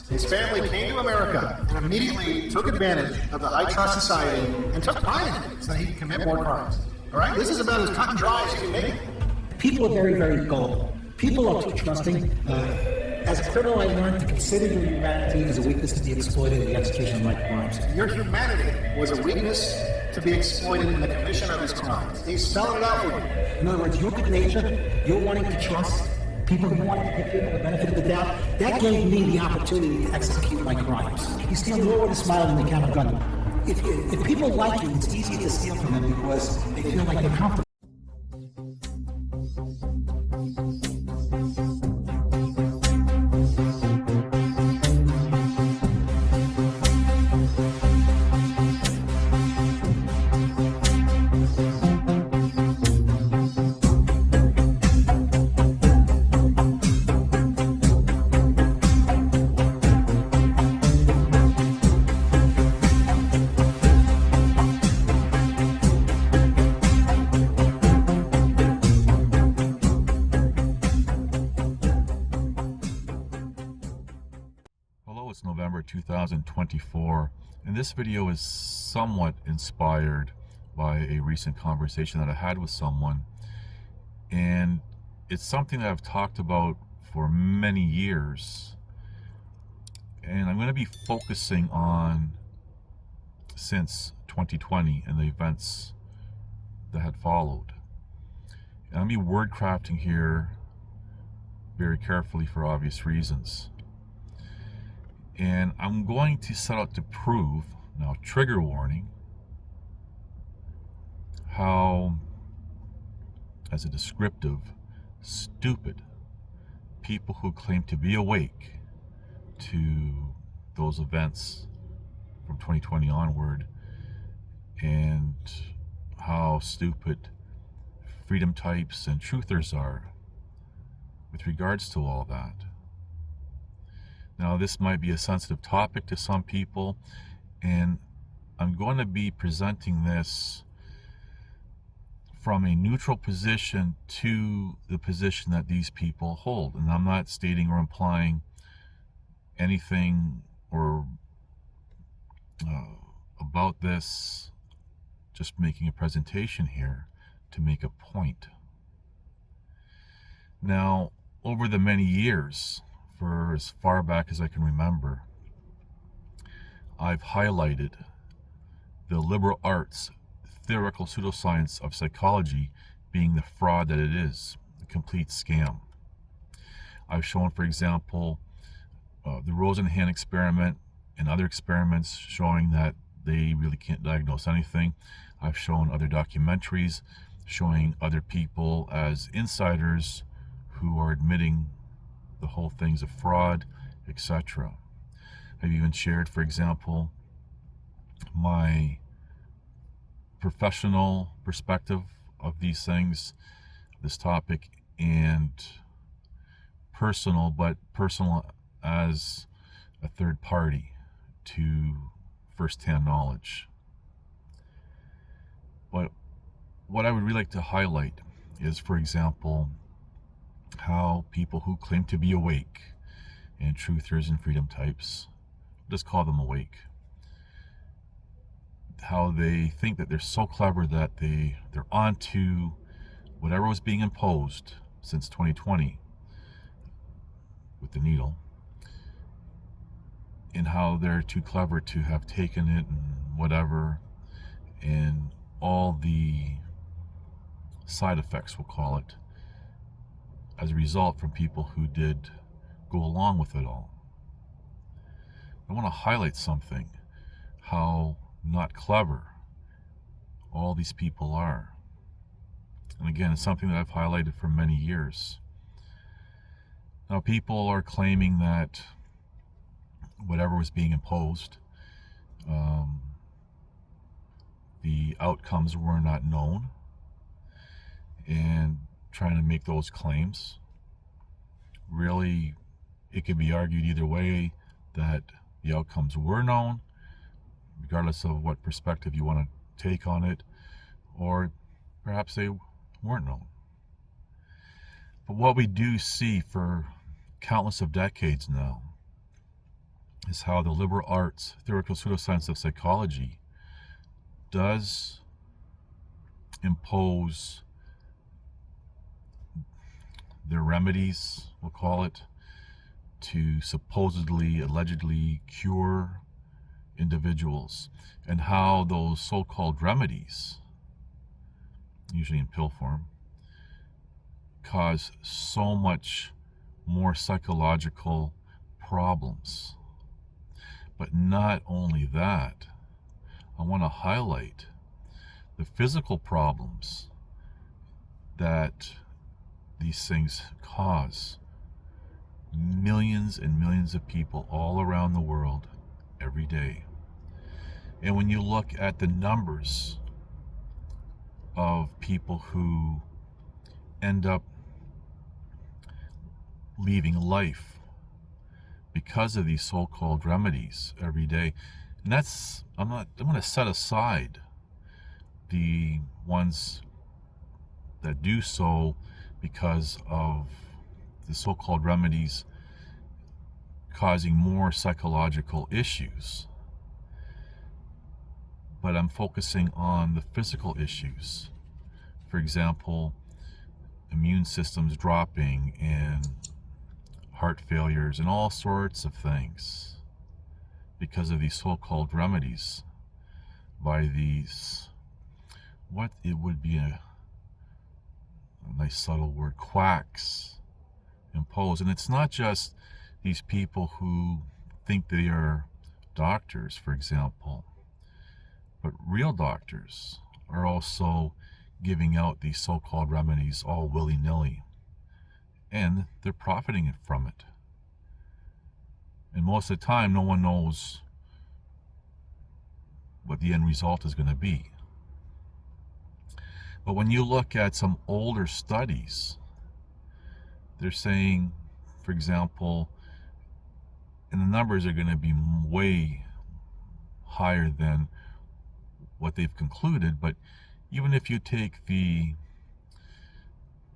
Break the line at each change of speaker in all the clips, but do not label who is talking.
His family came to America and immediately took advantage of the high trust society and took pride in it so that he could commit more crimes. All right? This is about as cut and dry as you can make it.
People are very, very gullible. People are too trusting. As a criminal, I learned to consider your humanity as a weakness to be exploited in the execution of my crimes.
Your humanity was a weakness to be exploited in the commission of his crimes. He's spelling it out for you.
In other words, your good nature, your wanting to trust people, who wanting to give people the benefit of the doubt, that gave me the opportunity to execute my crimes. You steal more with a smile than they can a gun. If people like you, it's easier to steal from them because they feel like they're comfortable.
It's November 2024, and this video is somewhat inspired by a recent conversation that I had with someone, and it's something that I've talked about for many years, and I'm going to be focusing on since 2020 and the events that had followed. And I'll be word crafting here very carefully for obvious reasons. And I'm going to set out to prove, now trigger warning, how, as a descriptive, stupid people who claim to be awake to those events from 2020 onward, and how stupid freedom types and truthers are with regards to all that. Now, this might be a sensitive topic to some people, and I'm going to be presenting this from a neutral position to the position that these people hold. And I'm not stating or implying anything or about this, just making a presentation here to make a point. Now, over the many years, for as far back as I can remember, I've highlighted the liberal arts theoretical pseudoscience of psychology being the fraud that it is, a complete scam. I've shown, for example, the Rosenhan experiment and other experiments showing that they really can't diagnose anything. I've shown other documentaries showing other people as insiders who are admitting the whole thing's a fraud, etc. I've even shared, for example, my professional perspective of these things, this topic, and personal, but personal as a third party to first-hand knowledge. But what I would really like to highlight is, for example, how people who claim to be awake, and truthers and freedom types, just call them awake, how they think that they're so clever that they're onto whatever was being imposed since 2020 with the needle, and how they're too clever to have taken it and whatever, and all the side effects, we'll call it, as a result from people who did go along with it all. I want to highlight something, how not clever all these people are. And again, it's something that I've highlighted for many years. Now, people are claiming that whatever was being imposed, the outcomes were not known, and trying to make those claims. Really, it could be argued either way, that the outcomes were known, regardless of what perspective you want to take on it, or perhaps they weren't known. But what we do see for countless of decades now is how the liberal arts, theoretical pseudoscience of psychology, does impose their remedies, we'll call it, to supposedly, allegedly cure individuals, and how those so-called remedies, usually in pill form, cause so much more psychological problems. But not only that, I want to highlight the physical problems that these things cause millions and millions of people all around the world every day. And when you look at the numbers of people who end up leaving life because of these so-called remedies every day, and I'm going to set aside the ones that do so because of the so-called remedies causing more psychological issues. But I'm focusing on the physical issues. For example, immune systems dropping and heart failures and all sorts of things because of these so-called remedies by these, what it would be a nice subtle word, quacks imposed. And it's not just these people who think they are doctors, for example, but real doctors are also giving out these so-called remedies all willy-nilly, and they're profiting from it. And most of the time, no one knows what the end result is going to be. But when you look at some older studies, they're saying, for example, and the numbers are going to be way higher than what they've concluded, but even if you take the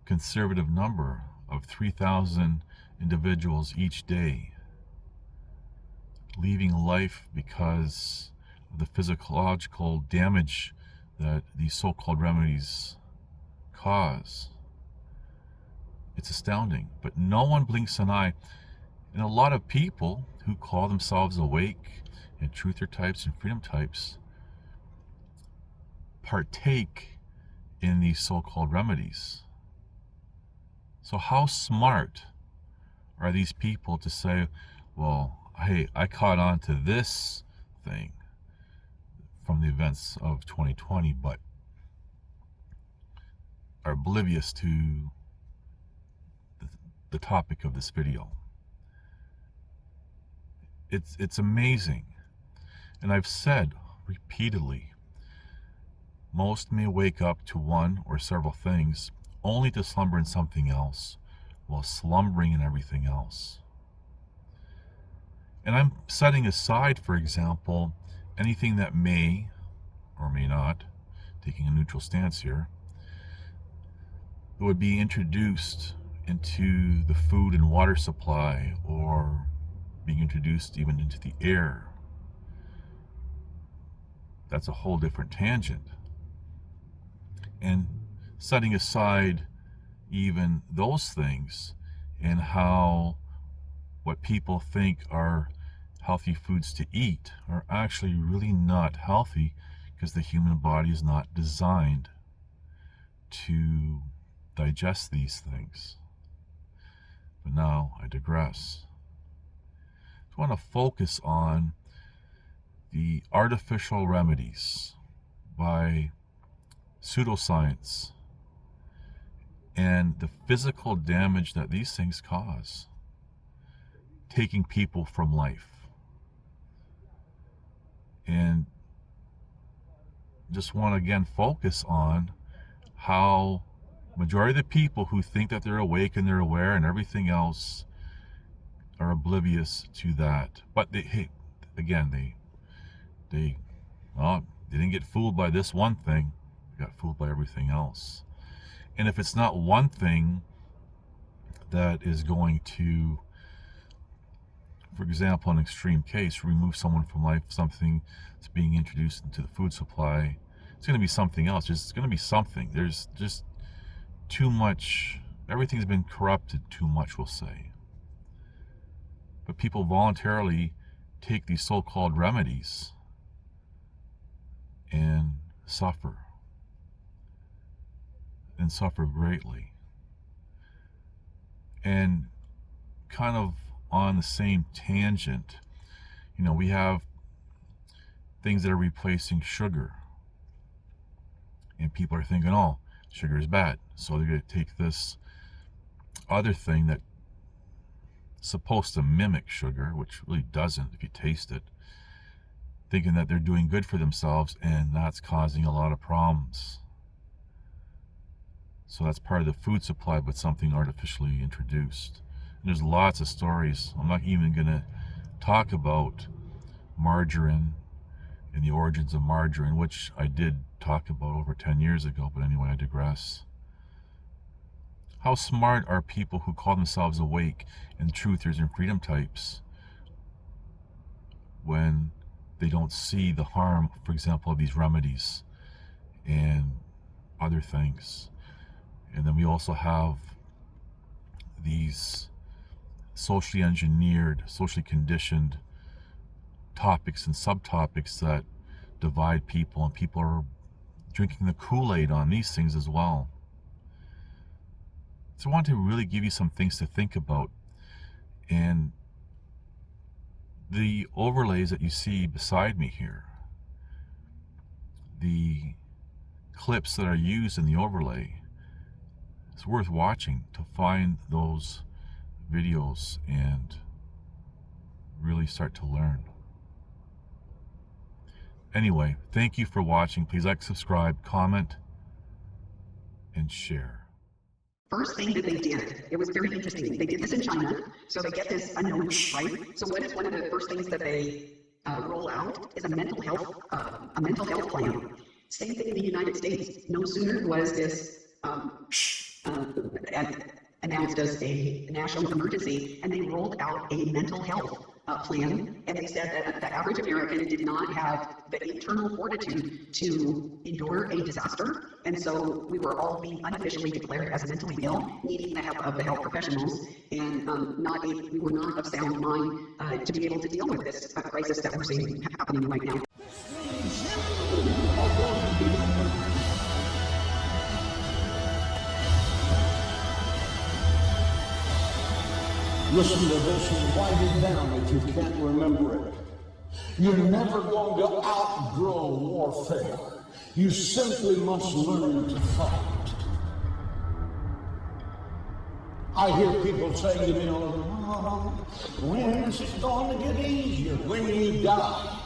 conservative number of 3,000 individuals each day leaving life because of the physiological damage that these so-called remedies cause, it's astounding. But no one blinks an eye. And a lot of people who call themselves awake and truther types and freedom types partake in these so-called remedies. So how smart are these people to say, well, hey, I caught on to this thing from the events of 2020, but are oblivious to the topic of this video. It's amazing. And I've said repeatedly, most may wake up to one or several things only to slumber in something else while slumbering in everything else. And I'm setting aside, for example, anything that may or may not, taking a neutral stance here, that would be introduced into the food and water supply or being introduced even into the air. That's a whole different tangent. And setting aside even those things and how what people think are healthy foods to eat are actually really not healthy, because the human body is not designed to digest these things. But now I digress. I want to focus on the artificial remedies by pseudoscience and the physical damage that these things cause, taking people from life. And just want to again focus on how majority of the people who think that they're awake and they're aware and everything else are oblivious to that. But they didn't get fooled by this one thing, they got fooled by everything else. And if it's not one thing that is going to for example, an extreme case, remove someone from life, something that's being introduced into the food supply, it's going to be something else. It's going to be something. There's just too much. Everything's been corrupted too much, we'll say. But people voluntarily take these so-called remedies and suffer greatly. And kind of on the same tangent, you know, we have things that are replacing sugar, and people are thinking, oh, sugar is bad, so they're going to take this other thing that's supposed to mimic sugar, which really doesn't if you taste it, thinking that they're doing good for themselves, and that's causing a lot of problems. So that's part of the food supply, but something artificially introduced. And there's lots of stories. I'm not even going to talk about margarine and the origins of margarine, which I did talk about over 10 years ago, but anyway, I digress. How smart are people who call themselves awake and truthers and freedom types when they don't see the harm, for example, of these remedies and other things? And then we also have these socially engineered, socially conditioned topics and subtopics that divide people, and people are drinking the Kool-Aid on these things as well. So I want to really give you some things to think about. And the overlays that you see beside me here, the clips that are used in the overlay, it's worth watching to find those videos and really start to learn. Anyway, thank you for watching. Please like, subscribe, comment, and share.
First thing that they did, it was very interesting. They did this in China, so they get this unknown, right? So what is one of the first things that they roll out is a mental health plan. Same thing in the United States. No sooner was this announced as a national emergency, and they rolled out a mental health plan, and they said that the average American did not have the internal fortitude to endure a disaster, and so we were all being unofficially declared as mentally ill, needing the help of the health professionals, and we were not of sound mind to be able to deal with this crisis that we're seeing happening right now.
Listen to this and write it down if you can't remember it. You're never going to outgrow warfare. You simply must learn to fight. I hear people say, when is it going to get easier? When you die.